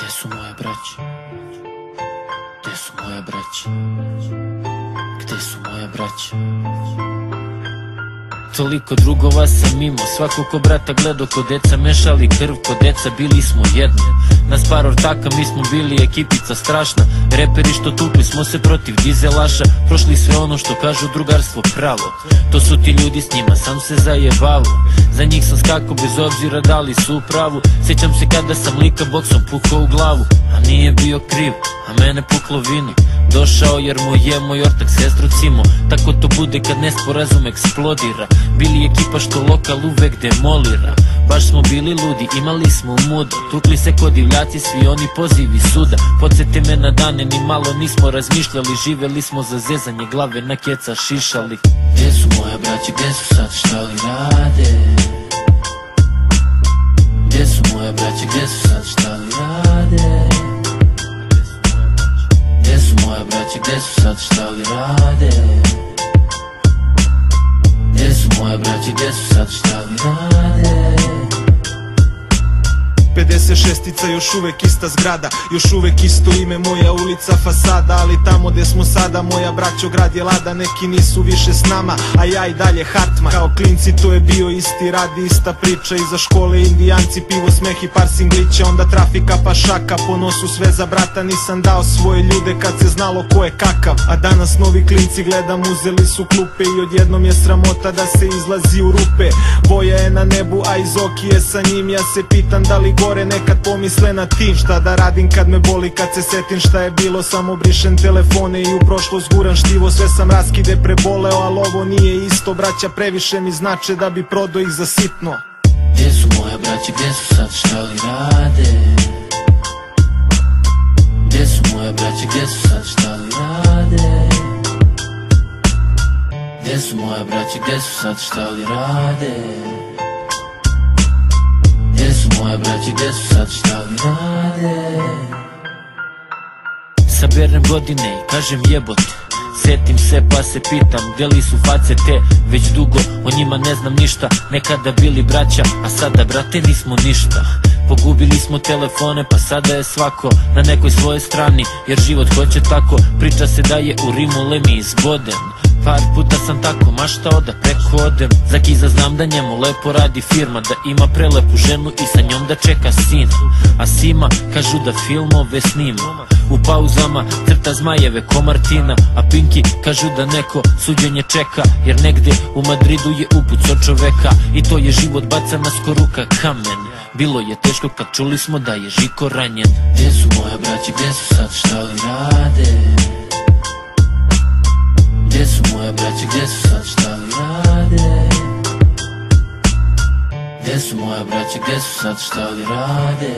Gde su moje braće? Gde su moje braće? Gde su moje braće? Toliko drugova sam imao, svakog ko brata gledao ko deca, mešali krv ko deca, bili smo jedno. Nas par ortaka, mi smo bili ekipica strašna, reperi što tukli smo se protiv dizelaša, prošli sve ono što kažu drugarstvo pravo. To su ti ljudi, s njima sam se zajebalo, za njih sam skakao bez obzira da li su u pravu. Sjećam se kada sam lika boksom pukao u glavu, a nije bio kriv, a mene puklo vino. Došao jer mu je moj ortak sestru cimo, tako to bude kad nesporazum eksplodira. Bili ekipa što lokal uvek demolira, baš smo bili ludi, imali smo muda, tukli se ko divljaci, svi oni pozivi suda. Podsjete me na dane, ni malo nismo razmišljali, živeli smo za zezanje glave, na keca šišali. Gde su moje braće, gde su sad, šta li rade? Gde su moje braće, gde su sad, šta li rade? Gde su moje braće, gde su sad, šta li rade? Gde su moje braće, gde su sad, šta li rade? 56-ica, još uvek ista zgrada, još uvek isto ime, moja ulica, fasada. Ali tamo gde smo sada, moja braćo, grad je lada. Neki nisu više s nama, a ja i dalje Hartman. Kao klinci to je bio isti rad, ista priča. Iza škole indijanci, pivo, smeh i par singlića, onda trafika pa šaka. Po nosu sve za brata, nisam dao svoje ljude kad se znalo ko je kakav. A danas novi klinci, gledam, uzeli su klupe i odjednom je sramota da se izlazi u rupe. Boja je na nebu, a iz oki je sa njim. Ja se pitam da li gore nekad pomisle na tim. Šta da radim kad me boli, kad se setim šta je bilo. Samo brišem telefone i u prošlost guram štivo. Sve sam raskide preboleo, al ovo nije isto. Braća previše mi znače da bi prodao ih za sitno. Gde su moje braće, gde su sad, šta li rade? Gde su moje braće, gde su sad, šta li rade? Gde su moje braće, gde su sad, šta li rade? Gde su moje braće, gde su sad, šta li rade? Saberem godine i kažem jebote, setim se pa se pitam gde li su face te. Već dugo o njima ne znam ništa, nekada bili braća, a sada brate nismo ništa. Pogubili smo telefone pa sada je svako na nekoj svojoj strani, jer život hoće tako. Priča se da je u Rimu Lemi izboden, par puta sam tako maštao da preko odem. Za Kiza znam da njemu lepo radi firma, da ima prelepu ženu i sa njom da čeka sina. A Sima kažu da filmove snima, u pauzama crta zmajeve ko Martina. A Pinki kažu da neko suđenje čeka, jer negde u Madridu je upucao čoveka. I to je život, baca nas ko ruka kamen. Bilo je teško kad čuli smo da je Žiko ranjen. Gde su moje braće, gde su sad, šta li rade? Gde su moje braće, gde su sad, šta li rade? Gde su moje braće, gde su sad, šta li rade?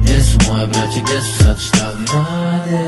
Gde su moje braće, gde su sad, šta li rade?